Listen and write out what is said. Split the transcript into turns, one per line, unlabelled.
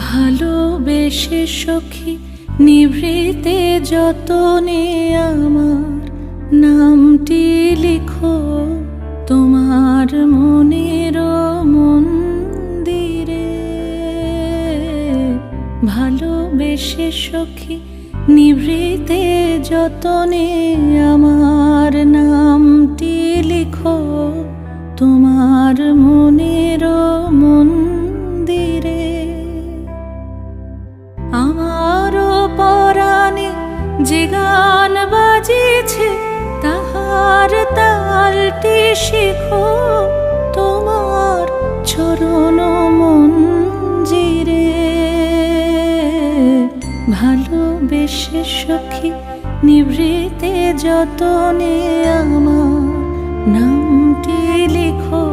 ভালোবেসে সখী নিভৃতে যতনে আমার নামটি লিখো তোমার মনের মন্দিরে। ভালোবেসে সখী নিভৃতে যতনে আমার নামটি লিখো তোমার মনের মন্দিরে। আমারও পরাণে যে গান বাজিছে তাহার তালটি শিখো তোমার চরণ মঞ্জিরে। ভালোবেসে সখী নিভৃতে যতনে আমার নামটি লিখো